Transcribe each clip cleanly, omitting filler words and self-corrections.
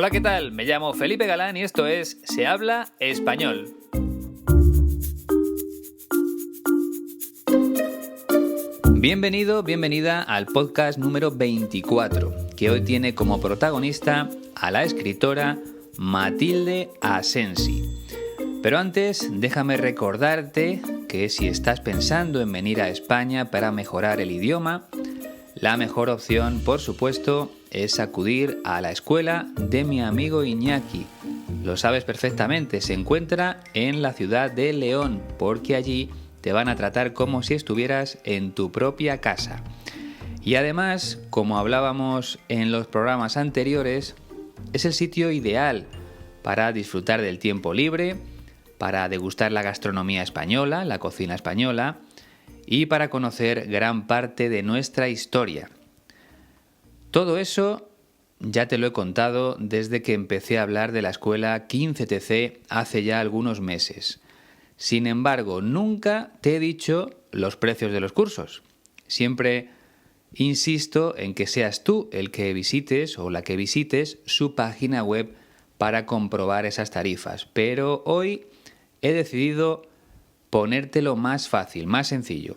Hola, ¿qué tal? Me llamo Felipe Galán y esto es Se habla español. Bienvenido, bienvenida al podcast número 24, que hoy tiene como protagonista a la escritora Matilde Asensi. Pero antes, déjame recordarte que si estás pensando en venir a España para mejorar el idioma, la mejor opción, por supuesto, es acudir a la escuela de mi amigo Iñaki. Lo sabes perfectamente, se encuentra en la ciudad de León, porque allí te van a tratar como si estuvieras en tu propia casa. Y además, como hablábamos en los programas anteriores, es el sitio ideal para disfrutar del tiempo libre, para degustar la gastronomía española, la cocina española, y para conocer gran parte de nuestra historia. Todo eso ya te lo he contado desde que empecé a hablar de la escuela 15TC hace ya algunos meses. Sin embargo, nunca te he dicho los precios de los cursos. Siempre insisto en que seas tú el que visites o la que visites su página web para comprobar esas tarifas. Pero hoy he decidido ponértelo más fácil, más sencillo.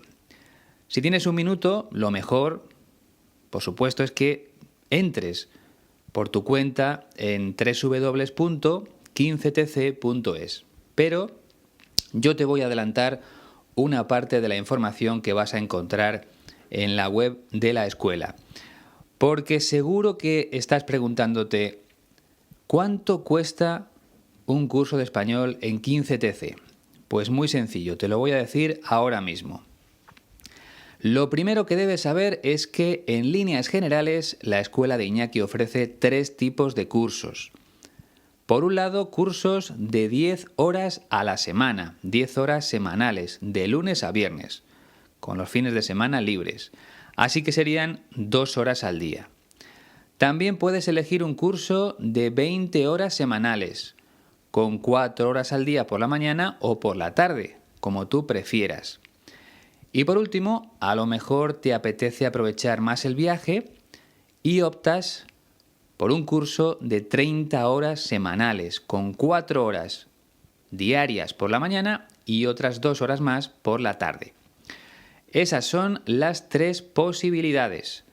Si tienes un minuto, lo mejor, por supuesto, es que entres por tu cuenta en www.15tc.es. Pero yo te voy a adelantar una parte de la información que vas a encontrar en la web de la escuela. Porque seguro que estás preguntándote, ¿cuánto cuesta un curso de español en 15TC? Pues muy sencillo, te lo voy a decir ahora mismo. Lo primero que debes saber es que, en líneas generales, la escuela de Iñaki ofrece 3 tipos de cursos. Por un lado, cursos de 10 horas a la semana, 10 horas semanales, de lunes a viernes, con los fines de semana libres. Así que serían 2 horas al día. También puedes elegir un curso de 20 horas semanales, con 4 horas al día por la mañana o por la tarde, como tú prefieras. Y por último, a lo mejor te apetece aprovechar más el viaje y optas por un curso de 30 horas semanales, con 4 horas diarias por la mañana y otras 2 horas más por la tarde. Esas son las 3 posibilidades,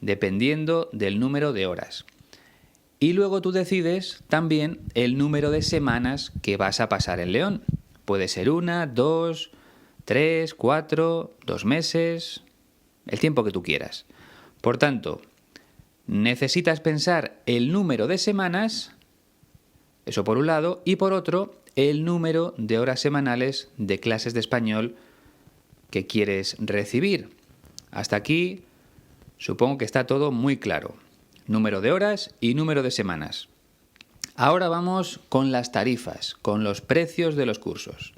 dependiendo del número de horas. Y luego tú decides también el número de semanas que vas a pasar en León. Puede ser 1, 2, 3, 4, 2 meses, el tiempo que tú quieras. Por tanto, necesitas pensar el número de semanas, eso por un lado, y por otro, el número de horas semanales de clases de español que quieres recibir. Hasta aquí, supongo que está todo muy claro. Número de horas y número de semanas. Ahora vamos con las tarifas, con los precios de los cursos.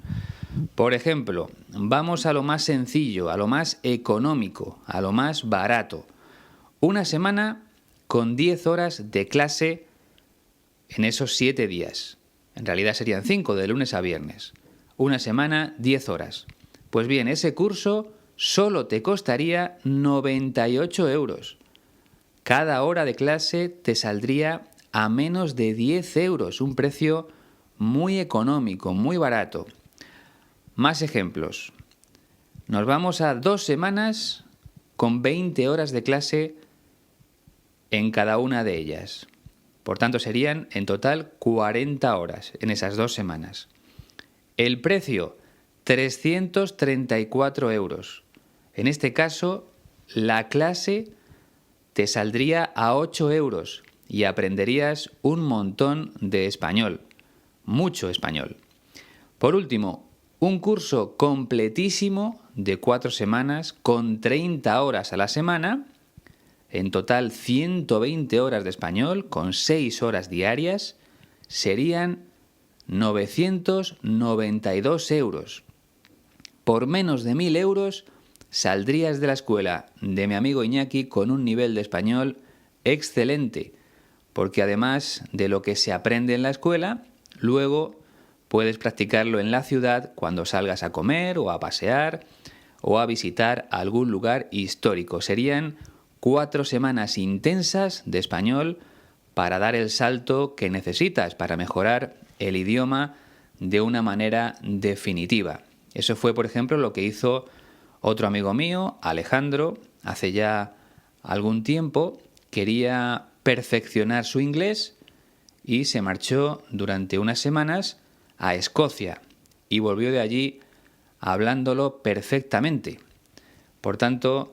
Por ejemplo, vamos a lo más sencillo, a lo más económico, a lo más barato. Una semana con 10 horas de clase en esos 7 días. En realidad serían 5, de lunes a viernes. Una semana, 10 horas. Pues bien, ese curso solo te costaría 98 euros. Cada hora de clase te saldría a menos de 10 euros, un precio muy económico, muy barato. Más ejemplos. Nos vamos a 2 semanas con 20 horas de clase en cada una de ellas. Por tanto, serían en total 40 horas en esas 2 semanas. El precio, 334 euros. En este caso, la clase te saldría a 8 euros y aprenderías un montón de español, mucho español. Por último, un curso completísimo de 4 semanas con 30 horas a la semana, en total 120 horas de español con 6 horas diarias, serían 992 euros. Por menos de 1.000 euros saldrías de la escuela de mi amigo Iñaki con un nivel de español excelente, porque además de lo que se aprende en la escuela, luego puedes practicarlo en la ciudad cuando salgas a comer o a pasear o a visitar algún lugar histórico. Serían 4 semanas intensas de español para dar el salto que necesitas para mejorar el idioma de una manera definitiva. Eso fue, por ejemplo, lo que hizo otro amigo mío, Alejandro, hace ya algún tiempo. Quería perfeccionar su inglés y se marchó durante unas semanas a Escocia y volvió de allí hablándolo perfectamente. Por tanto,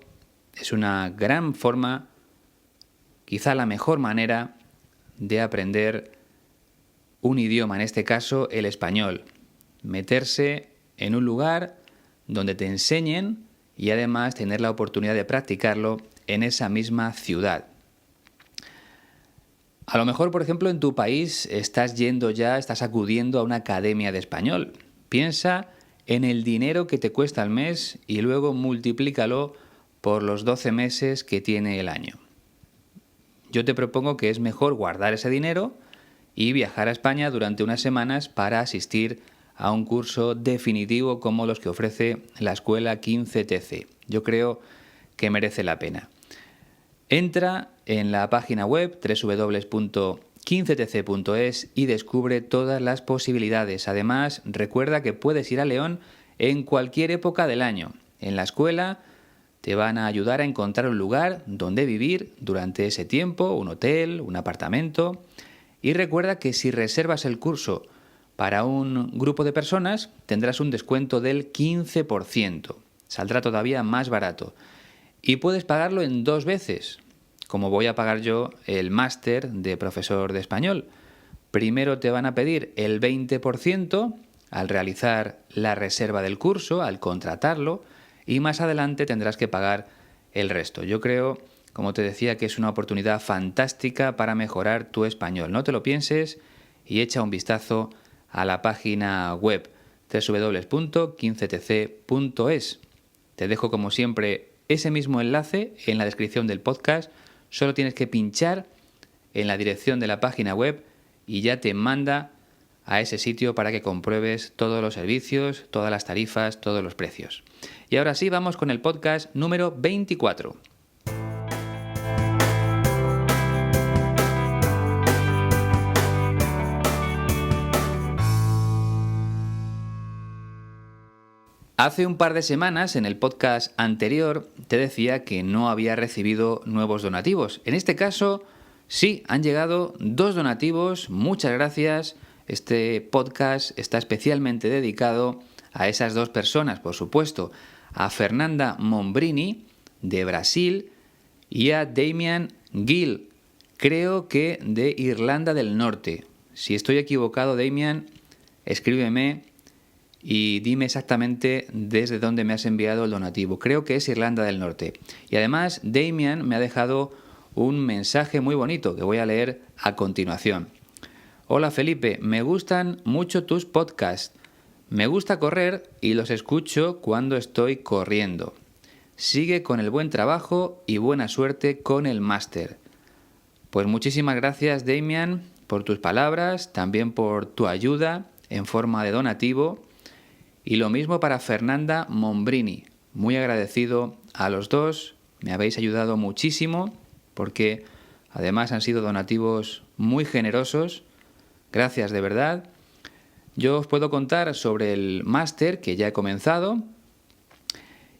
es una gran forma, quizá la mejor manera de aprender un idioma, en este caso el español. Meterse en un lugar donde te enseñen y además tener la oportunidad de practicarlo en esa misma ciudad. A lo mejor, por ejemplo, en tu país estás acudiendo a una academia de español. Piensa en el dinero que te cuesta al mes y luego multiplícalo por los 12 meses que tiene el año. Yo te propongo que es mejor guardar ese dinero y viajar a España durante unas semanas para asistir a un curso definitivo como los que ofrece la escuela 15TC. Yo creo que merece la pena. Entra en la página web www.15tc.es y descubre todas las posibilidades. Además, recuerda que puedes ir a León en cualquier época del año. En la escuela te van a ayudar a encontrar un lugar donde vivir durante ese tiempo, un hotel, un apartamento. Y recuerda que si reservas el curso para un grupo de personas, tendrás un descuento del 15%. Saldrá todavía más barato. Y puedes pagarlo en 2 veces, como voy a pagar yo el máster de profesor de español. Primero te van a pedir el 20% al realizar la reserva del curso, al contratarlo, y más adelante tendrás que pagar el resto. Yo creo, como te decía, que es una oportunidad fantástica para mejorar tu español. No te lo pienses y echa un vistazo a la página web www.15tc.es. Te dejo, como siempre, ese mismo enlace en la descripción del podcast. Solo tienes que pinchar en la dirección de la página web y ya te manda a ese sitio para que compruebes todos los servicios, todas las tarifas, todos los precios. Y ahora sí, vamos con el podcast número 24. Hace un par de semanas, en el podcast anterior, te decía que no había recibido nuevos donativos. En este caso, sí, han llegado 2 donativos. Muchas gracias. Este podcast está especialmente dedicado a esas 2 personas, por supuesto, a Fernanda Mombrini, de Brasil, y a Damian Gill, creo que de Irlanda del Norte. Si estoy equivocado, Damian, escríbeme y dime exactamente desde dónde me has enviado el donativo. Creo que es Irlanda del Norte. Y además, Damian me ha dejado un mensaje muy bonito que voy a leer a continuación. Hola Felipe, me gustan mucho tus podcasts. Me gusta correr y los escucho cuando estoy corriendo. Sigue con el buen trabajo y buena suerte con el máster. Pues muchísimas gracias, Damian, por tus palabras, también por tu ayuda en forma de donativo. Y lo mismo para Fernanda Mombrini. Muy agradecido a los 2. Me habéis ayudado muchísimo porque además han sido donativos muy generosos. Gracias de verdad. Yo os puedo contar sobre el máster que ya he comenzado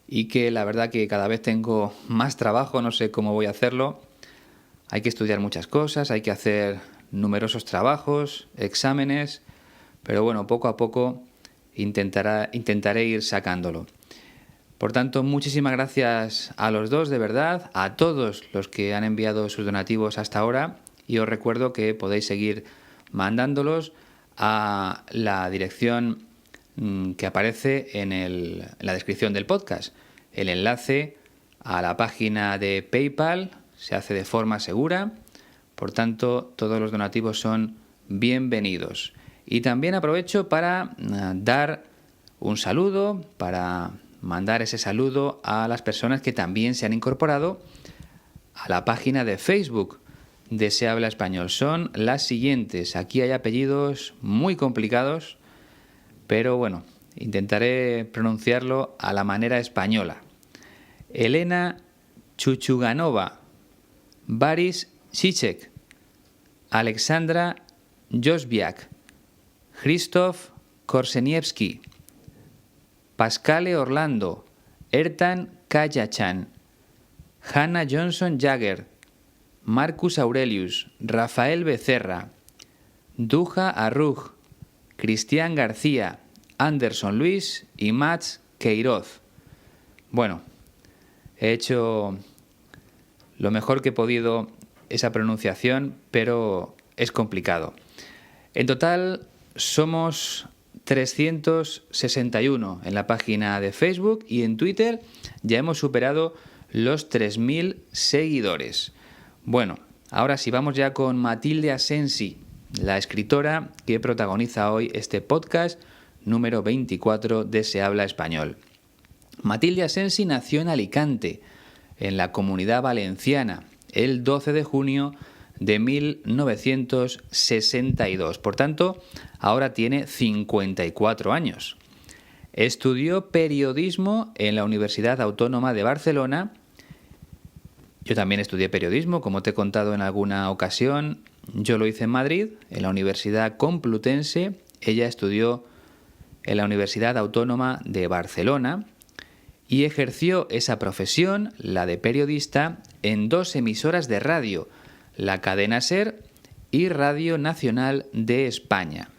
y que la verdad que cada vez tengo más trabajo, no sé cómo voy a hacerlo. Hay que estudiar muchas cosas, hay que hacer numerosos trabajos, exámenes, pero bueno, poco a poco intentaré ir sacándolo. Por tanto, muchísimas gracias a los 2, de verdad, a todos los que han enviado sus donativos hasta ahora, y os recuerdo que podéis seguir mandándolos a la dirección que aparece en la descripción del podcast. El enlace a la página de PayPal se hace de forma segura, por tanto, todos los donativos son bienvenidos. Y también aprovecho para dar un saludo, para mandar ese saludo a las personas que también se han incorporado a la página de Facebook de Se Habla Español. Son las siguientes. Aquí hay apellidos muy complicados, pero bueno, intentaré pronunciarlo a la manera española. Elena Chuchuganova, Baris Sicek, Alexandra Joswiak, Krzysztof Korzeniewski, Pascale Orlando, Ertan Kayachan, Hannah Johnson Jagger, Marcus Aurelius, Rafael Becerra, Duja Arruj, Cristian García, Anderson Luis y Mats Queiroz. Bueno, he hecho lo mejor que he podido esa pronunciación, pero es complicado. En total somos 361 en la página de Facebook y en Twitter ya hemos superado los 3.000 seguidores. Bueno, ahora sí, vamos ya con Matilde Asensi, la escritora que protagoniza hoy este podcast número 24 de Se Habla Español. Matilde Asensi nació en Alicante, en la Comunidad Valenciana, el 12 de junio de 1962. Por tanto, ahora tiene 54 años. Estudió periodismo en la Universidad Autónoma de Barcelona. Yo también estudié periodismo, como te he contado en alguna ocasión. Yo lo hice en Madrid, en la Universidad Complutense. Ella estudió en la Universidad Autónoma de Barcelona y ejerció esa profesión, la de periodista, en 2 emisoras de radio, la cadena SER y Radio Nacional de España.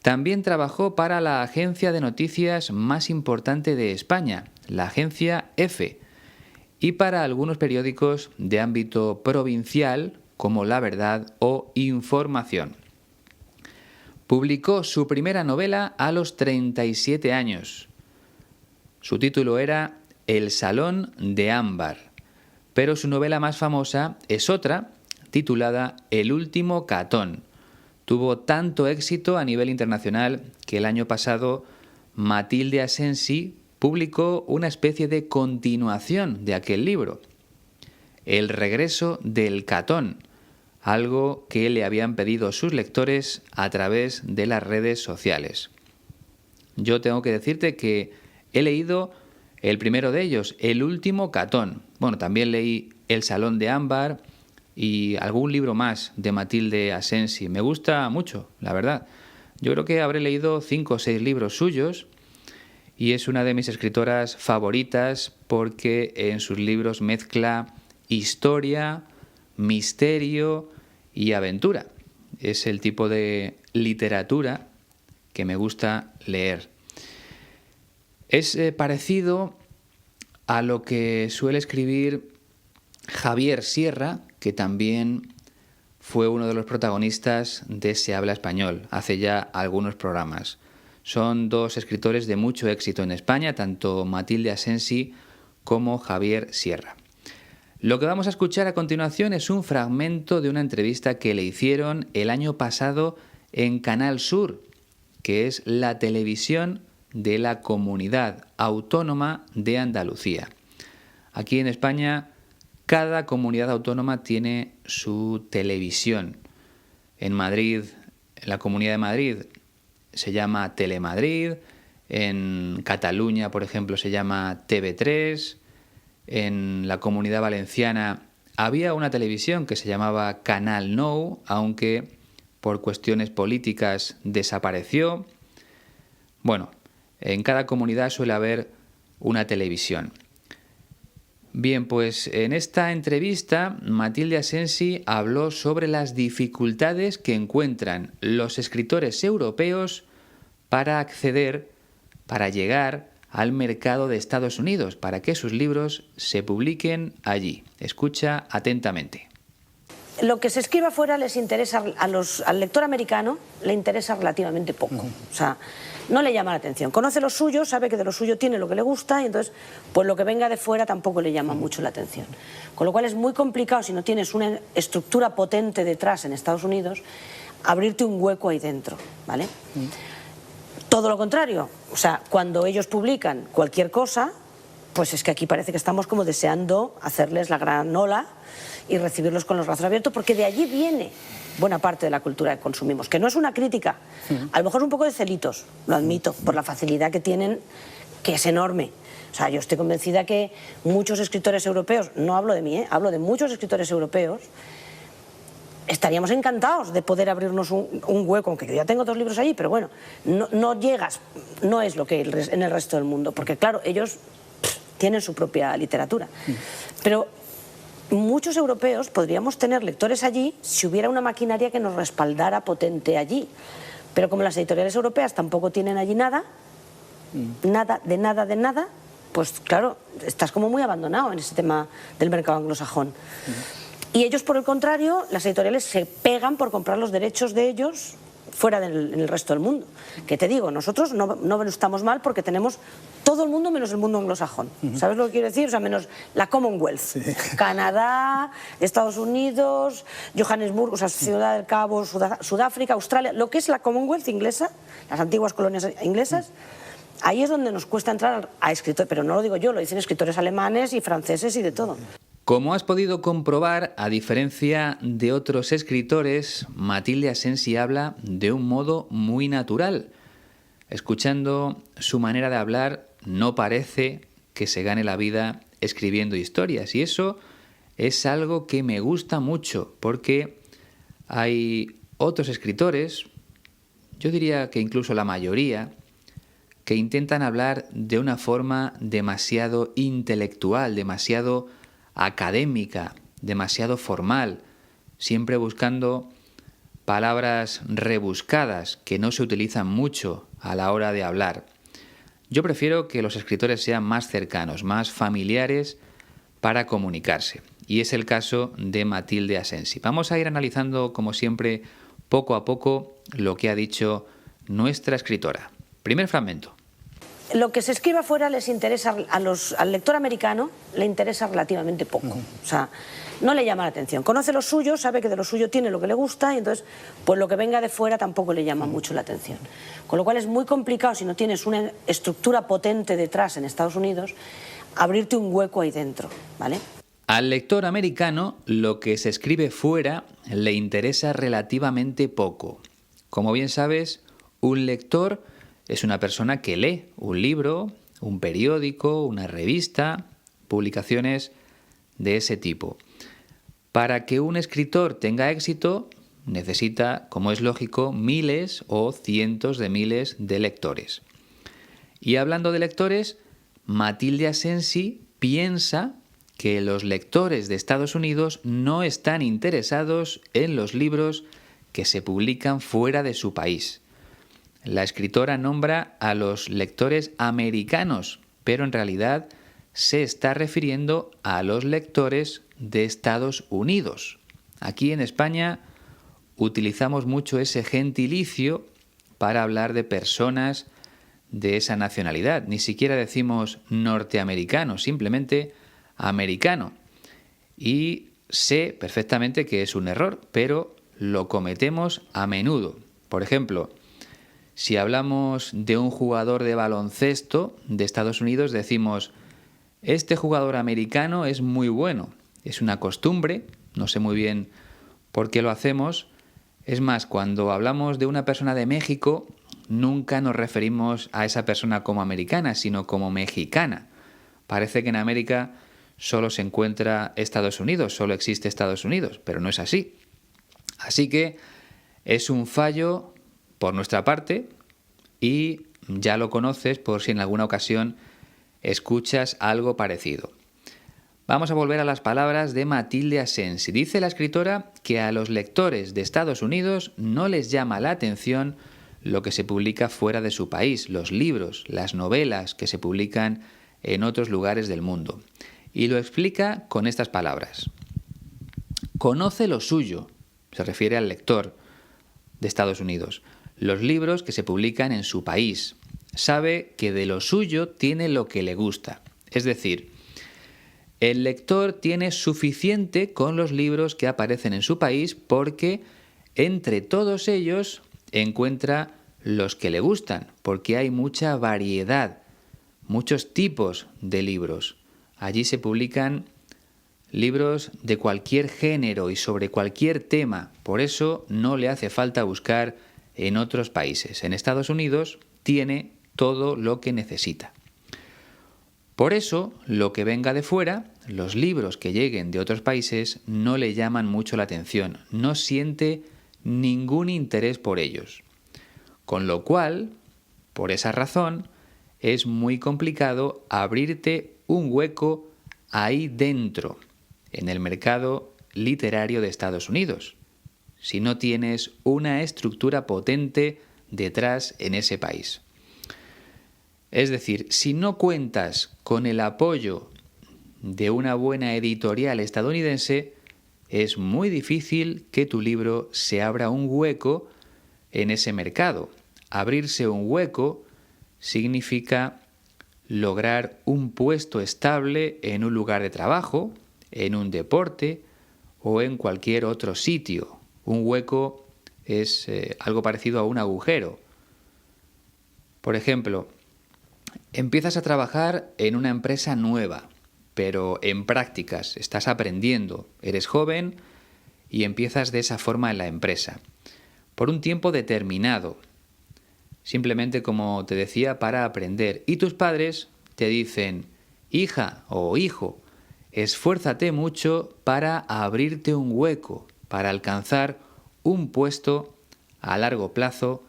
También trabajó para la agencia de noticias más importante de España, la agencia EFE, y para algunos periódicos de ámbito provincial como La Verdad o Información. Publicó su primera novela a los 37 años. Su título era El Salón de Ámbar, pero su novela más famosa es otra, titulada El último Catón. Tuvo tanto éxito a nivel internacional que el año pasado Matilde Asensi publicó una especie de continuación de aquel libro, El regreso del Catón, algo que le habían pedido sus lectores a través de las redes sociales. Yo tengo que decirte que he leído el primero de ellos, El último Catón. Bueno, también leí El Salón de Ámbar y algún libro más de Matilde Asensi. Me gusta mucho, la verdad. Yo creo que habré leído 5 o 6 libros suyos y es una de mis escritoras favoritas porque en sus libros mezcla historia, misterio y aventura. Es el tipo de literatura que me gusta leer. Es parecido a lo que suele escribir Javier Sierra, que también fue uno de los protagonistas de Se Habla Español hace ya algunos programas. Son 2 escritores de mucho éxito en España, tanto Matilde Asensi como Javier Sierra. Lo que vamos a escuchar a continuación es un fragmento de una entrevista que le hicieron el año pasado en Canal Sur, que es la televisión de la Comunidad Autónoma de Andalucía. Aquí en España, cada comunidad autónoma tiene su televisión. En Madrid, en la Comunidad de Madrid, se llama Telemadrid. En Cataluña, por ejemplo, se llama TV3. En la Comunidad Valenciana había una televisión que se llamaba Canal Nou, aunque por cuestiones políticas desapareció. Bueno, en cada comunidad suele haber una televisión. Bien, pues en esta entrevista Matilde Asensi habló sobre las dificultades que encuentran los escritores europeos para acceder, para llegar al mercado de Estados Unidos, para que sus libros se publiquen allí. Escucha atentamente. Lo que se escriba afuera les interesa, al lector americano le interesa relativamente poco. O sea, no le llama la atención. Conoce lo suyo, sabe que de lo suyo tiene lo que le gusta y entonces pues lo que venga de fuera tampoco le llama mucho la atención. Con lo cual es muy complicado, si no tienes una estructura potente detrás en Estados Unidos, abrirte un hueco ahí dentro, ¿vale? Todo lo contrario, o sea, cuando ellos publican cualquier cosa, pues es que aquí parece que estamos como deseando hacerles la gran ola y recibirlos con los brazos abiertos, porque de allí viene buena parte de la cultura que consumimos, que no es una crítica, a lo mejor un poco de celitos, lo admito, por la facilidad que tienen, que es enorme. O sea, yo estoy convencida que muchos escritores europeos, no hablo de mí, hablo de muchos escritores europeos, estaríamos encantados de poder abrirnos un hueco, aunque yo ya tengo 2 libros allí, pero bueno, no llegas, no es lo que en el resto del mundo, porque claro, ellos tienen su propia literatura. Pero muchos europeos podríamos tener lectores allí si hubiera una maquinaria que nos respaldara potente allí. Pero como las editoriales europeas tampoco tienen allí nada, de nada, pues claro, estás como muy abandonado en ese tema del mercado anglosajón. Y ellos, por el contrario, las editoriales se pegan por comprar los derechos de ellos fuera en el resto del mundo. Que te digo, nosotros no estamos mal porque tenemos todo el mundo menos el mundo anglosajón. ¿Sabes lo que quiero decir? O sea, menos la Commonwealth. Sí. Canadá, Estados Unidos, Johannesburgo, o sea, Ciudad del Cabo, Sudáfrica, Australia, lo que es la Commonwealth inglesa, las antiguas colonias inglesas. Ahí es donde nos cuesta entrar a escritores, pero no lo digo yo, lo dicen escritores alemanes y franceses y de todo. Como has podido comprobar, a diferencia de otros escritores, Matilde Asensi habla de un modo muy natural. Escuchando su manera de hablar, no parece que se gane la vida escribiendo historias. Y eso es algo que me gusta mucho, porque hay otros escritores, yo diría que incluso la mayoría, que intentan hablar de una forma demasiado intelectual, demasiado académica, demasiado formal, siempre buscando palabras rebuscadas que no se utilizan mucho a la hora de hablar. Yo prefiero que los escritores sean más cercanos, más familiares para comunicarse. Y es el caso de Matilde Asensi. Vamos a ir analizando, como siempre, poco a poco lo que ha dicho nuestra escritora. Primer fragmento. Lo que se escribe afuera les interesa al lector americano, le interesa relativamente poco. O sea, no le llama la atención. Conoce lo suyo, sabe que de lo suyo tiene lo que le gusta y entonces, pues lo que venga de fuera tampoco le llama mucho la atención. Con lo cual es muy complicado, si no tienes una estructura potente detrás en Estados Unidos, abrirte un hueco ahí dentro, ¿vale? Al lector americano, lo que se escribe fuera le interesa relativamente poco. Como bien sabes, un lector es una persona que lee un libro, un periódico, una revista, publicaciones de ese tipo. Para que un escritor tenga éxito, necesita, como es lógico, miles o cientos de miles de lectores. Y hablando de lectores, Matilde Asensi piensa que los lectores de Estados Unidos no están interesados en los libros que se publican fuera de su país. La escritora nombra a los lectores americanos, pero en realidad se está refiriendo a los lectores de Estados Unidos. Aquí en España utilizamos mucho ese gentilicio para hablar de personas de esa nacionalidad. Ni siquiera decimos norteamericano, simplemente americano. Y sé perfectamente que es un error, pero lo cometemos a menudo. Por ejemplo, si hablamos de un jugador de baloncesto de Estados Unidos, decimos, este jugador americano es muy bueno. Es una costumbre, no sé muy bien por qué lo hacemos. Es más, cuando hablamos de una persona de México, nunca nos referimos a esa persona como americana, sino como mexicana. Parece que en América solo se encuentra Estados Unidos, solo existe Estados Unidos, pero no es así. Así que es un fallo por nuestra parte, y ya lo conoces por si en alguna ocasión escuchas algo parecido. Vamos a volver a las palabras de Matilde Asensi. Dice la escritora que a los lectores de Estados Unidos no les llama la atención lo que se publica fuera de su país, los libros, las novelas que se publican en otros lugares del mundo. Y lo explica con estas palabras. Conoce lo suyo, se refiere al lector de Estados Unidos, los libros que se publican en su país. Sabe que de lo suyo tiene lo que le gusta. Es decir, el lector tiene suficiente con los libros que aparecen en su país porque entre todos ellos encuentra los que le gustan, porque hay mucha variedad, muchos tipos de libros. Allí se publican libros de cualquier género y sobre cualquier tema. Por eso no le hace falta buscar en otros países. En Estados Unidos tiene todo lo que necesita. Por eso, lo que venga de fuera los libros que lleguen de otros países no le llaman mucho la atención, no siente ningún interés por ellos. Con lo cual, por esa razón, es muy complicado abrirte un hueco ahí dentro, en el mercado literario de Estados Unidos, si no tienes una estructura potente detrás en ese país. Es decir, si no cuentas con el apoyo de una buena editorial estadounidense, es muy difícil que tu libro se abra un hueco en ese mercado. Abrirse un hueco significa lograr un puesto estable en un lugar de trabajo, en un deporte o en cualquier otro sitio. Un hueco es algo parecido a un agujero. Por ejemplo, empiezas a trabajar en una empresa nueva, pero en prácticas, estás aprendiendo, eres joven y empiezas de esa forma en la empresa, por un tiempo determinado, simplemente como te decía, para aprender. Y tus padres te dicen, hija o hijo, esfuérzate mucho para abrirte un hueco, para alcanzar un puesto a largo plazo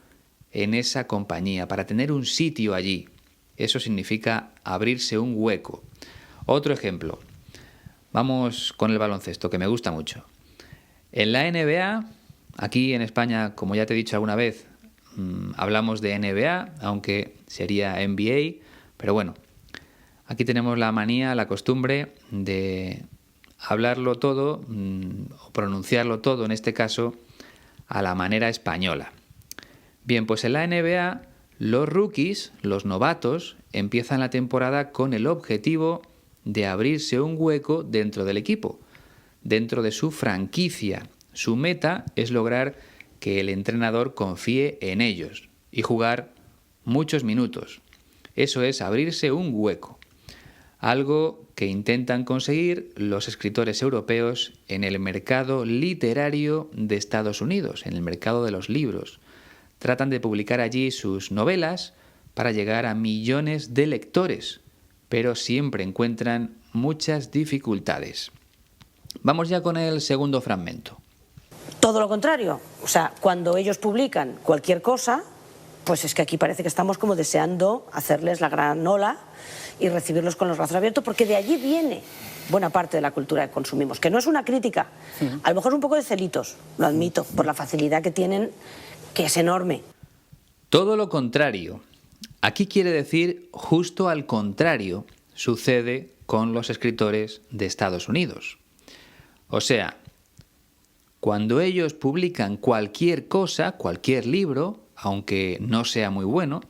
en esa compañía, para tener un sitio allí. Eso significa abrirse un hueco. Otro ejemplo. Vamos con el baloncesto, que me gusta mucho. En la NBA, aquí en España, como ya te he dicho alguna vez, hablamos de NBA, aunque sería NBA, pero bueno, aquí tenemos la manía, la costumbre de hablarlo todo, o pronunciarlo todo en este caso, a la manera española. Bien, pues en la NBA, los rookies, los novatos, empiezan la temporada con el objetivo de abrirse un hueco dentro del equipo, dentro de su franquicia. Su meta es lograr que el entrenador confíe en ellos y jugar muchos minutos. Eso es abrirse un hueco. Algo que intentan conseguir los escritores europeos en el mercado literario de Estados Unidos, en el mercado de los libros. Tratan de publicar allí sus novelas para llegar a millones de lectores, pero siempre encuentran muchas dificultades. Vamos ya con el segundo fragmento. Todo lo contrario, o sea, cuando ellos publican cualquier cosa, pues es que aquí parece que estamos como deseando hacerles la gran ola y recibirlos con los brazos abiertos, porque de allí viene buena parte de la cultura que consumimos, que no es una crítica, a lo mejor es un poco de celitos, lo admito, por la facilidad que tienen, que es enorme. Todo lo contrario. Aquí quiere decir justo al contrario sucede con los escritores de Estados Unidos. O sea, cuando ellos publican cualquier cosa, cualquier libro, aunque no sea muy bueno,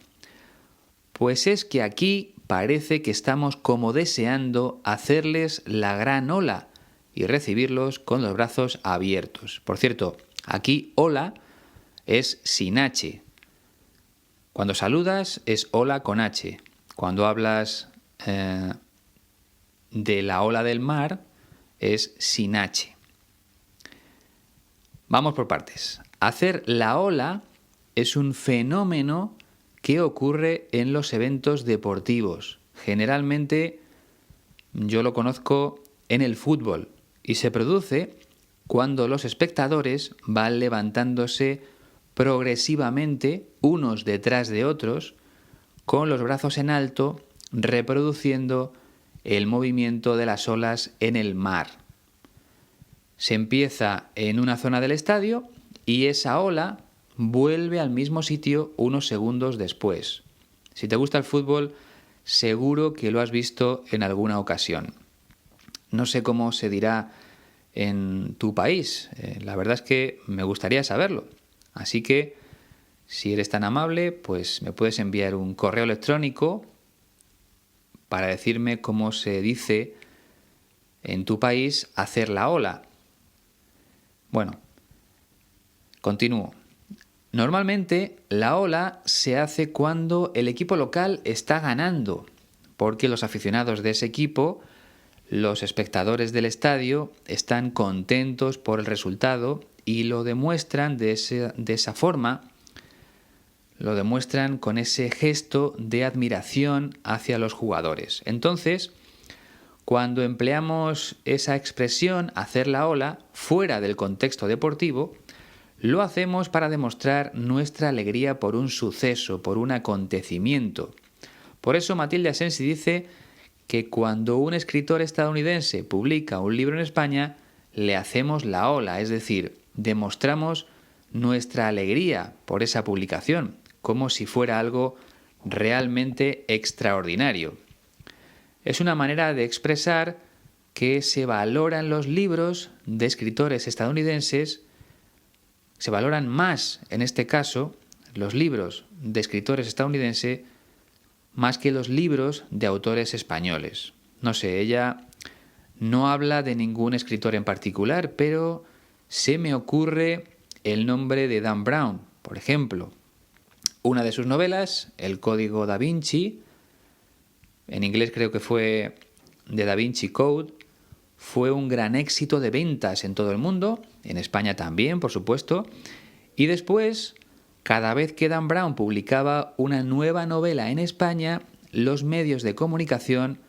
pues es que aquí parece que estamos como deseando hacerles la gran ola y recibirlos con los brazos abiertos. Por cierto, aquí hola es sin H. Cuando saludas es hola con H. Cuando hablas de la ola del mar es sin H. Vamos por partes. Hacer la ola es un fenómeno que ocurre en los eventos deportivos. Generalmente yo lo conozco en el fútbol y se produce cuando los espectadores van levantándose progresivamente unos detrás de otros con los brazos en alto, reproduciendo el movimiento de las olas en el mar. Se empieza en una zona del estadio y esa ola vuelve al mismo sitio unos segundos después. Si te gusta el fútbol, seguro que lo has visto en alguna ocasión. No sé cómo se dirá en tu país, la verdad es que me gustaría saberlo. Así que, si eres tan amable, pues me puedes enviar un correo electrónico para decirme cómo se dice en tu país hacer la ola. Bueno, continúo. Normalmente la ola se hace cuando el equipo local está ganando, porque los aficionados de ese equipo, los espectadores del estadio, están contentos por el resultado y lo demuestran de esa forma, lo demuestran con ese gesto de admiración hacia los jugadores. Entonces, Cuando empleamos esa expresión, hacer la ola, fuera del contexto deportivo, lo hacemos para demostrar nuestra alegría por un suceso, por un acontecimiento. Por eso Matilde Asensi dice que cuando un escritor estadounidense publica un libro en España, le hacemos la ola, es decir, demostramos nuestra alegría por esa publicación, como si fuera algo realmente extraordinario. Es una manera de expresar que se valoran los libros de escritores estadounidenses, se valoran más, en este caso, los libros de escritores estadounidenses más que los libros de autores españoles. No sé, ella no habla de ningún escritor en particular, pero se me ocurre el nombre de Dan Brown, por ejemplo. Una de sus novelas, El Código Da Vinci, en inglés creo que fue The Da Vinci Code, fue un gran éxito de ventas en todo el mundo, en España también, por supuesto, y después, cada vez que Dan Brown publicaba una nueva novela en España, los medios de comunicación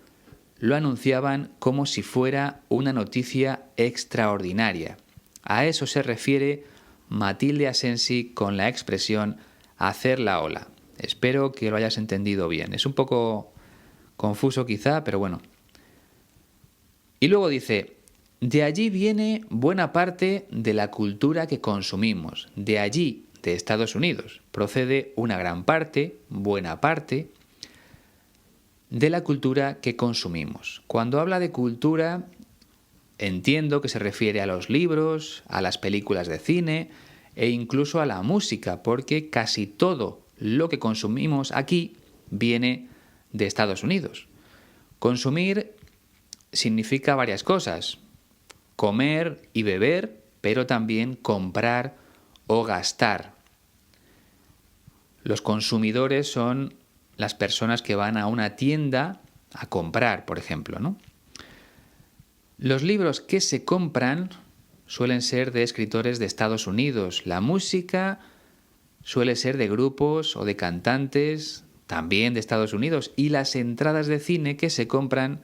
lo anunciaban como si fuera una noticia extraordinaria. A eso se refiere Matilde Asensi con la expresión hacer la ola. Espero que lo hayas entendido bien. Es un poco confuso quizá, pero bueno. Y luego dice, de allí viene buena parte de la cultura que consumimos. De allí, de Estados Unidos, procede una gran parte, buena parte, de la cultura que consumimos. Cuando habla de cultura, entiendo que se refiere a los libros, a las películas de cine e incluso a la música, porque casi todo lo que consumimos aquí viene de Estados Unidos. Consumir significa varias cosas: comer y beber, pero también comprar o gastar. Los consumidores son las personas que van a una tienda a comprar, por ejemplo, ¿no? Los libros que se compran suelen ser de escritores de Estados Unidos. La música suele ser de grupos o de cantantes también de Estados Unidos. Y las entradas de cine que se compran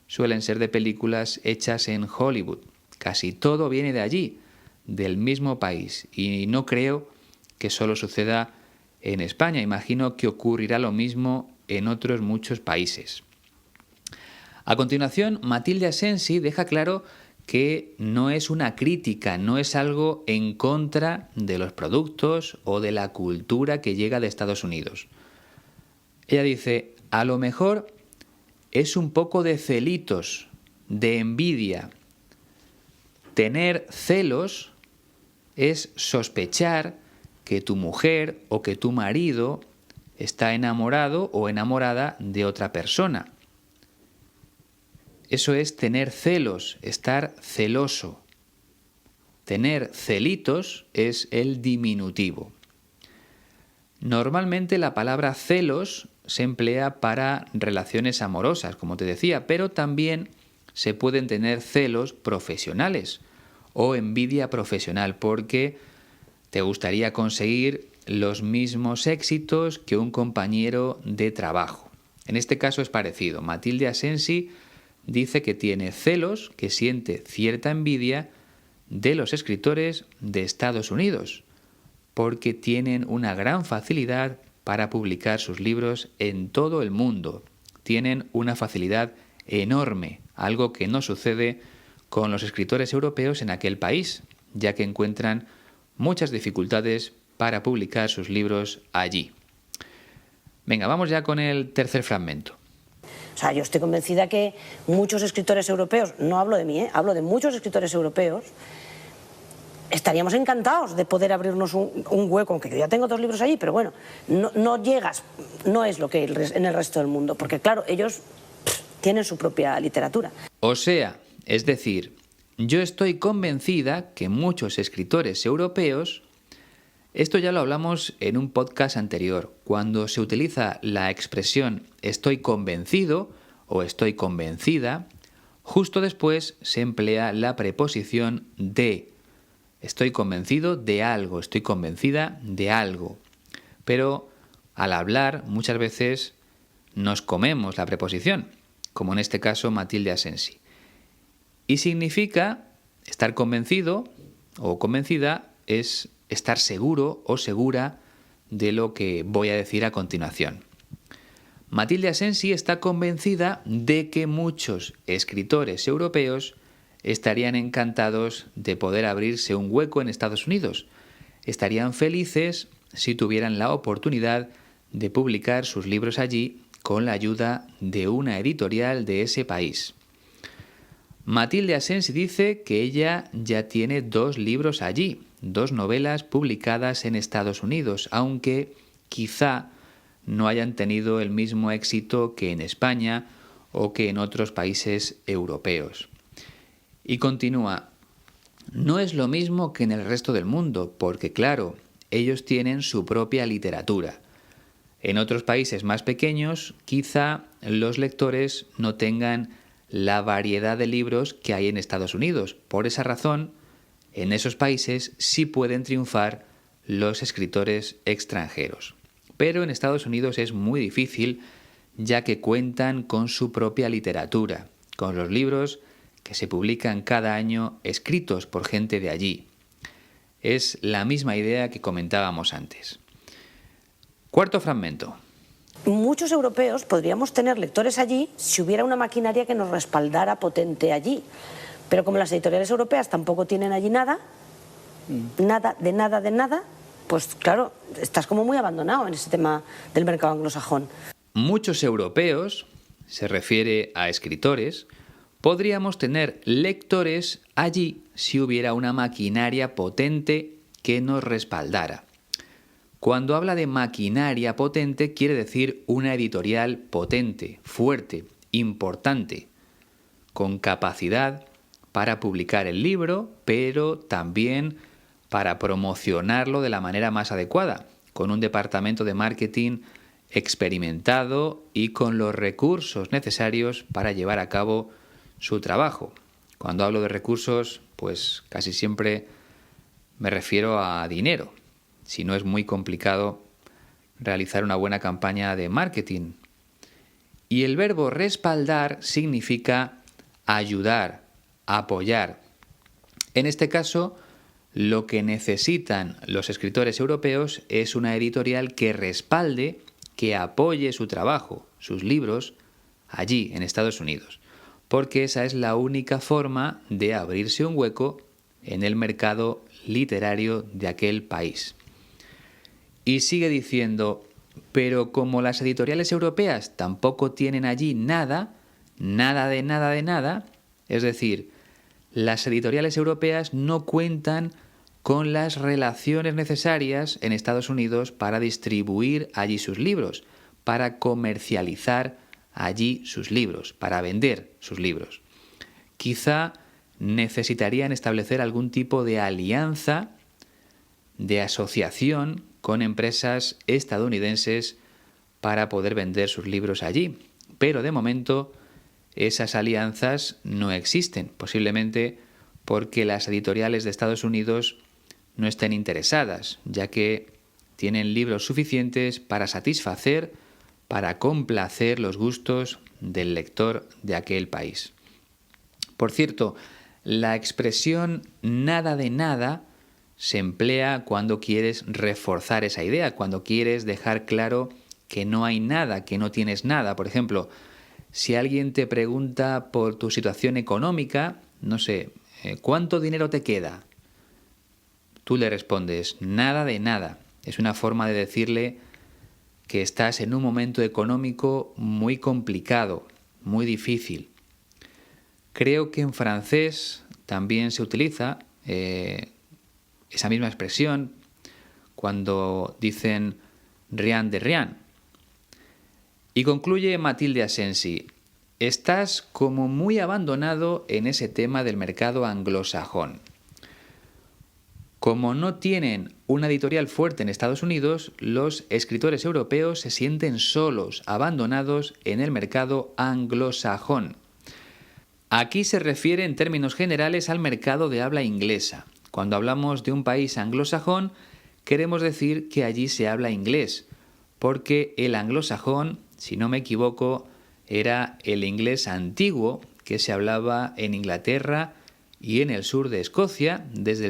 suelen ser de películas hechas en Hollywood. Casi todo viene de allí, del mismo país. Y no creo que solo suceda en España. Imagino que ocurrirá lo mismo en otros muchos países. A continuación, Matilde Asensi deja claro que no es una crítica, no es algo en contra de los productos o de la cultura que llega de Estados Unidos. Ella dice, a lo mejor es un poco de celitos, de envidia. Tener celos es sospechar que tu mujer o que tu marido está enamorado o enamorada de otra persona. Eso es tener celos, estar celoso. Tener celitos es el diminutivo. Normalmente la palabra celos se emplea para relaciones amorosas, como te decía, pero también se pueden tener celos profesionales o envidia profesional, porque te gustaría conseguir los mismos éxitos que un compañero de trabajo. En este caso es parecido. Matilde Asensi dice que tiene celos, que siente cierta envidia de los escritores de Estados Unidos, porque tienen una gran facilidad para publicar sus libros en todo el mundo. Tienen una facilidad enorme, algo que no sucede con los escritores europeos en aquel país, ya que encuentran muchas dificultades para publicar sus libros allí. Venga, vamos ya con el tercer fragmento. O sea, yo estoy convencida que muchos escritores europeos, no hablo de mí, hablo de muchos escritores europeos, estaríamos encantados de poder abrirnos un hueco, aunque yo ya tengo 2 libros allí, pero bueno, no llegas, no es lo que en el resto del mundo, porque claro, ellos tienen su propia literatura. O sea, es decir, yo estoy convencida que muchos escritores europeos, esto ya lo hablamos en un podcast anterior, cuando se utiliza la expresión estoy convencido o estoy convencida, justo después se emplea la preposición de. Estoy convencido de algo, estoy convencida de algo. Pero al hablar muchas veces nos comemos la preposición. como en este caso Matilde Asensi. Y significa estar convencido o convencida es estar seguro o segura de lo que voy a decir a continuación. Matilde Asensi está convencida de que muchos escritores europeos estarían encantados de poder abrirse un hueco en Estados Unidos. Estarían felices si tuvieran la oportunidad de publicar sus libros allí con la ayuda de una editorial de ese país. Matilde Asensi dice que ella ya tiene 2 libros allí, 2 novelas publicadas en Estados Unidos, aunque quizá no hayan tenido el mismo éxito que en España o que en otros países europeos. Y continúa, no es lo mismo que en el resto del mundo, porque claro, ellos tienen su propia literatura. En otros países más pequeños, quizá los lectores no tengan la variedad de libros que hay en Estados Unidos. Por esa razón, en esos países sí pueden triunfar los escritores extranjeros. Pero en Estados Unidos es muy difícil, ya que cuentan con su propia literatura, con los libros que se publican cada año escritos por gente de allí. Es la misma idea que comentábamos antes. Cuarto fragmento. Muchos europeos podríamos tener lectores allí si hubiera una maquinaria que nos respaldara potente allí. Pero como las editoriales europeas tampoco tienen allí nada, pues claro, estás como muy abandonado en ese tema del mercado anglosajón. Muchos europeos, se refiere a escritores, podríamos tener lectores allí si hubiera una maquinaria potente que nos respaldara. Cuando habla de maquinaria potente quiere decir una editorial potente, fuerte, importante, con capacidad para publicar el libro, pero también para promocionarlo de la manera más adecuada, con un departamento de marketing experimentado y con los recursos necesarios para llevar a cabo su trabajo. Cuando hablo de recursos, pues casi siempre me refiero a dinero. Si no, es muy complicado realizar una buena campaña de marketing. Y el verbo respaldar significa ayudar, apoyar. En este caso, lo que necesitan los escritores europeos es una editorial que respalde, que apoye su trabajo, sus libros, allí en Estados Unidos, porque esa es la única forma de abrirse un hueco en el mercado literario de aquel país. Y sigue diciendo, pero como las editoriales europeas tampoco tienen allí nada, es decir, las editoriales europeas no cuentan con las relaciones necesarias en Estados Unidos para distribuir allí sus libros, para comercializar allí sus libros, para vender sus libros. Quizá necesitarían establecer algún tipo de alianza, de asociación con empresas estadounidenses para poder vender sus libros allí. Pero de momento esas alianzas no existen, posiblemente porque las editoriales de Estados Unidos no estén interesadas, ya que tienen libros suficientes para satisfacer, para complacer los gustos del lector de aquel país. Por cierto, la expresión nada de nada se emplea cuando quieres reforzar esa idea, cuando quieres dejar claro que no hay nada, que no tienes nada. Por ejemplo, si alguien te pregunta por tu situación económica, no sé, ¿cuánto dinero te queda? Tú le respondes, nada de nada. Es una forma de decirle que estás en un momento económico muy complicado, muy difícil. Creo que en francés también se utiliza esa misma expresión cuando dicen rien de rien. Y concluye Matilde Asensi, estás como muy abandonado en ese tema del mercado anglosajón. Como no tienen una editorial fuerte en Estados Unidos, los escritores europeos se sienten solos, abandonados en el mercado anglosajón. Aquí se refiere en términos generales al mercado de habla inglesa. Cuando hablamos de un país anglosajón, queremos decir que allí se habla inglés, porque el anglosajón, si no me equivoco, era el inglés antiguo que se hablaba en Inglaterra y en el sur de Escocia desde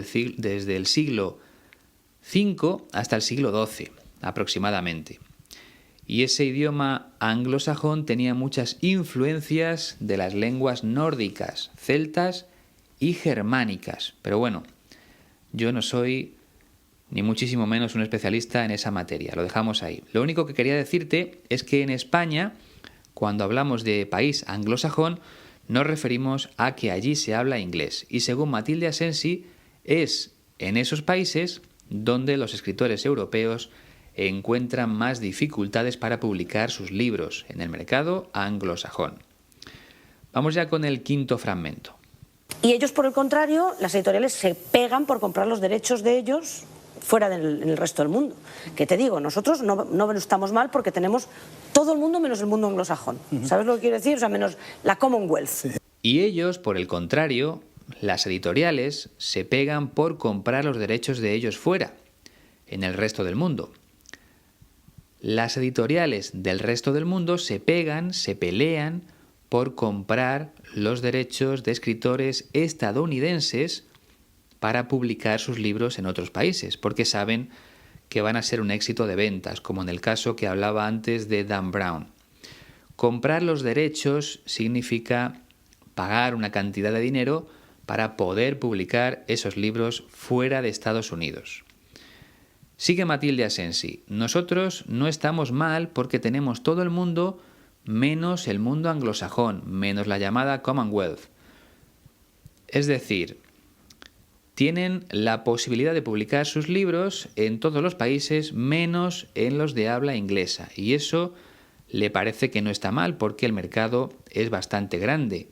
el siglo V hasta el siglo XII aproximadamente. Y ese idioma anglosajón tenía muchas influencias de las lenguas nórdicas, celtas y germánicas. Pero bueno, yo no soy ni muchísimo menos un especialista en esa materia, lo dejamos ahí. Lo único que quería decirte es que en España, cuando hablamos de país anglosajón, nos referimos a que allí se habla inglés. Y según Matilde Asensi, es en esos países donde los escritores europeos encuentran más dificultades para publicar sus libros en el mercado anglosajón. Vamos ya con el quinto fragmento. Y ellos, por el contrario, las editoriales se pegan por comprar los derechos de ellos fuera en el resto del mundo. Que te digo, nosotros no estamos mal porque tenemos todo el mundo menos el mundo anglosajón. ¿Sabes lo que quiero decir? O sea, menos la Commonwealth. Sí. Y ellos, por el contrario, las editoriales se pegan por comprar los derechos de ellos fuera, en el resto del mundo. Las editoriales del resto del mundo se pegan, se pelean por comprar los derechos de escritores estadounidenses para publicar sus libros en otros países, porque saben que van a ser un éxito de ventas, como en el caso que hablaba antes de Dan Brown. Comprar los derechos significa pagar una cantidad de dinero para poder publicar esos libros fuera de Estados Unidos. Sigue Matilde Asensi. Nosotros no estamos mal porque tenemos todo el mundo menos el mundo anglosajón, menos la llamada Commonwealth. Es decir, tienen la posibilidad de publicar sus libros en todos los países menos en los de habla inglesa. Y eso le parece que no está mal porque el mercado es bastante grande,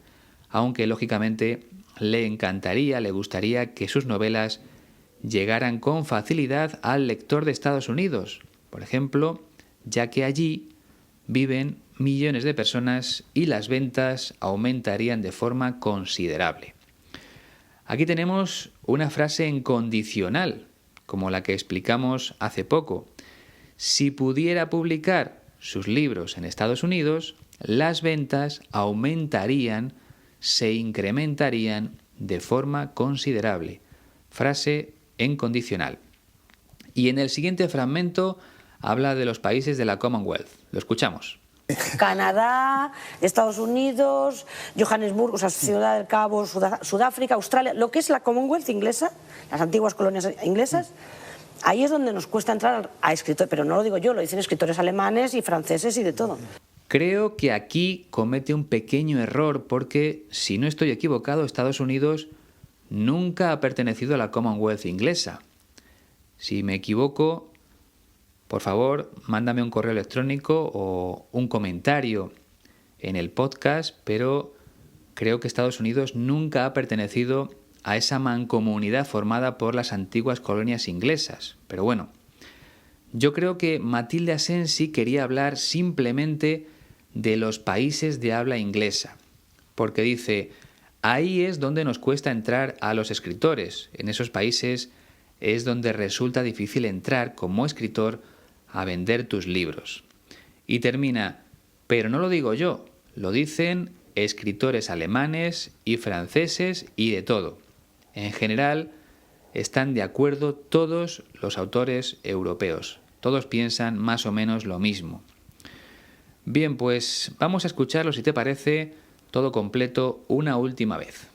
aunque lógicamente le encantaría, le gustaría que sus novelas llegaran con facilidad al lector de Estados Unidos, por ejemplo, ya que allí viven millones de personas y las ventas aumentarían de forma considerable. Aquí tenemos una frase en condicional, como la que explicamos hace poco. Si pudiera publicar sus libros en Estados Unidos, las ventas aumentarían, se incrementarían de forma considerable. Frase en condicional. Y en el siguiente fragmento habla de los países de la Commonwealth. Lo escuchamos. Canadá, Estados Unidos, Johannesburgo, o sea, Ciudad del Cabo, Sudáfrica, Australia, lo que es la Commonwealth inglesa, las antiguas colonias inglesas, ahí es donde nos cuesta entrar a escritores, pero no lo digo yo, lo dicen escritores alemanes y franceses y de todo. Creo que aquí comete un pequeño error porque, si no estoy equivocado, Estados Unidos nunca ha pertenecido a la Commonwealth inglesa. Si me equivoco, por favor, mándame un correo electrónico o un comentario en el podcast, pero creo que Estados Unidos nunca ha pertenecido a esa mancomunidad formada por las antiguas colonias inglesas. Pero bueno, yo creo que Matilde Asensi quería hablar simplemente de los países de habla inglesa, porque dice, ahí es donde nos cuesta entrar a los escritores, en esos países es donde resulta difícil entrar como escritor a vender tus libros. Y termina, pero no lo digo yo, lo dicen escritores alemanes y franceses y de todo. En general, están de acuerdo todos los autores europeos. Todos piensan más o menos lo mismo. Bien, pues vamos a escucharlo, si te parece, todo completo una última vez.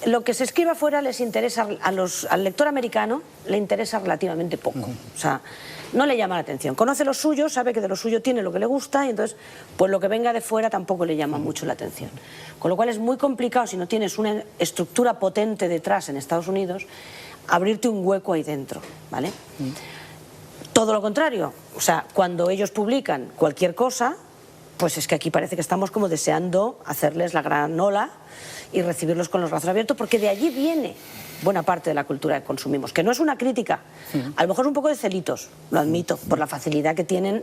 Lo que se escriba fuera les interesa al lector americano, le interesa relativamente poco. O sea, no le llama la atención. Conoce lo suyo, sabe que de lo suyo tiene lo que le gusta y entonces pues lo que venga de fuera tampoco le llama mucho la atención. Con lo cual es muy complicado, si no tienes una estructura potente detrás en Estados Unidos, abrirte un hueco ahí dentro, ¿vale? Todo lo contrario, o sea, cuando ellos publican cualquier cosa, pues es que aquí parece que estamos como deseando hacerles la gran ola y recibirlos con los brazos abiertos, porque de allí viene buena parte de la cultura que consumimos, que no es una crítica, a lo mejor es un poco de celitos, lo admito, por la facilidad que tienen,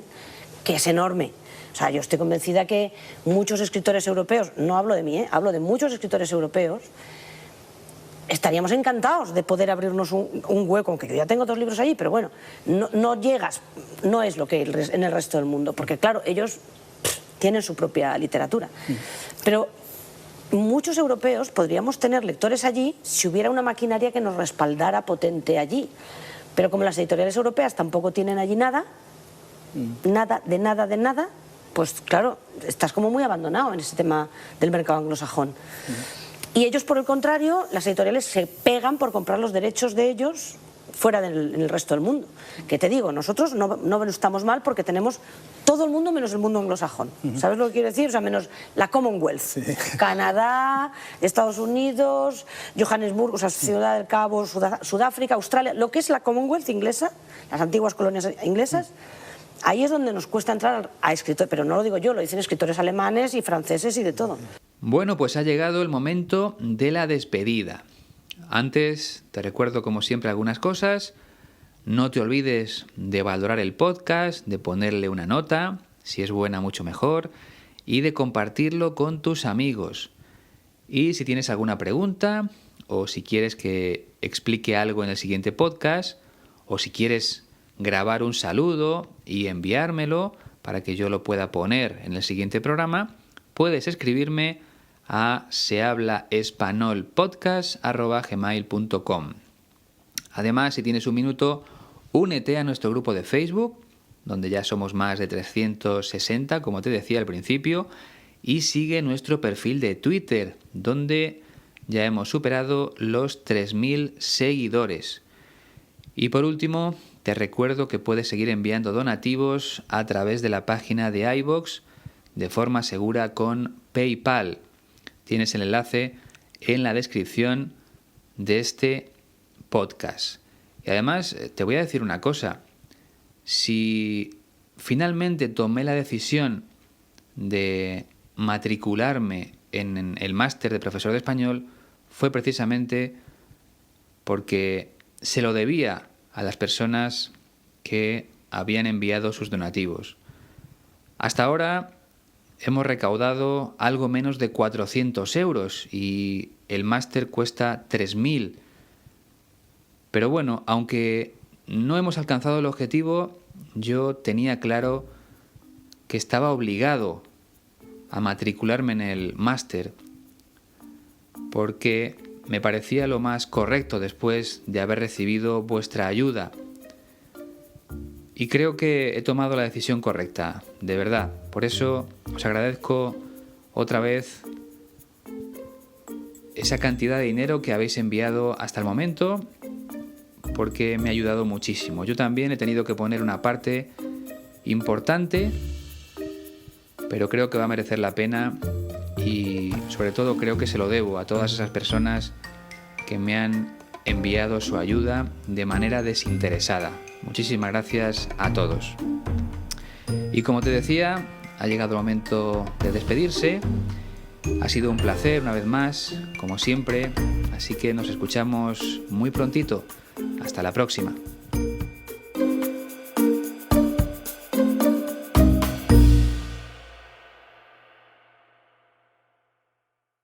que es enorme. O sea, yo estoy convencida que muchos escritores europeos, no hablo de mí, hablo de muchos escritores europeos, estaríamos encantados de poder abrirnos un hueco, aunque yo ya tengo 2 libros allí, pero bueno, no llegas, no es lo que en el resto del mundo, porque claro, ellos tienen su propia literatura. Pero muchos europeos podríamos tener lectores allí si hubiera una maquinaria que nos respaldara potente allí. Pero como las editoriales europeas tampoco tienen allí nada, nada, pues claro, estás como muy abandonado en ese tema del mercado anglosajón. Y ellos, por el contrario, las editoriales se pegan por comprar los derechos de ellos fuera en el resto del mundo. Que te digo, nosotros no estamos mal porque tenemos todo el mundo menos el mundo anglosajón. ¿Sabes lo que quiero decir? O sea, menos la Commonwealth. Sí. Canadá, Estados Unidos, Johannesburg, o sea, Ciudad del Cabo, Sudáfrica, Australia, lo que es la Commonwealth inglesa, las antiguas colonias inglesas. Ahí es donde nos cuesta entrar a escritores, pero no lo digo yo, lo dicen escritores alemanes y franceses y de todo. Bueno, pues ha llegado el momento de la despedida. Antes te recuerdo como siempre algunas cosas. No te olvides de valorar el podcast, de ponerle una nota, si es buena mucho mejor, y de compartirlo con tus amigos. Y si tienes alguna pregunta o si quieres que explique algo en el siguiente podcast o si quieres grabar un saludo y enviármelo para que yo lo pueda poner en el siguiente programa, puedes escribirme a sehablaespanolpodcast@gmail.com. Además, si tienes un minuto, únete a nuestro grupo de Facebook, donde ya somos más de 360, como te decía al principio, y sigue nuestro perfil de Twitter, donde ya hemos superado los 3.000 seguidores. Y por último, te recuerdo que puedes seguir enviando donativos a través de la página de iVoox de forma segura con PayPal. Tienes el enlace en la descripción de este podcast. Y además, te voy a decir una cosa. Si finalmente tomé la decisión de matricularme en el máster de profesor de español, fue precisamente porque se lo debía a las personas que habían enviado sus donativos. Hasta ahora hemos recaudado algo menos de 400 euros y el máster cuesta 3.000. Pero bueno, aunque no hemos alcanzado el objetivo, yo tenía claro que estaba obligado a matricularme en el máster porque me parecía lo más correcto después de haber recibido vuestra ayuda. Y creo que he tomado la decisión correcta, de verdad. Por eso os agradezco otra vez esa cantidad de dinero que habéis enviado hasta el momento, porque me ha ayudado muchísimo. Yo también he tenido que poner una parte importante, pero creo que va a merecer la pena y sobre todo creo que se lo debo a todas esas personas que me han enviado su ayuda de manera desinteresada. Muchísimas gracias a todos. Y como te decía, ha llegado el momento de despedirse. Ha sido un placer una vez más, como siempre, así que nos escuchamos muy prontito. Hasta la próxima.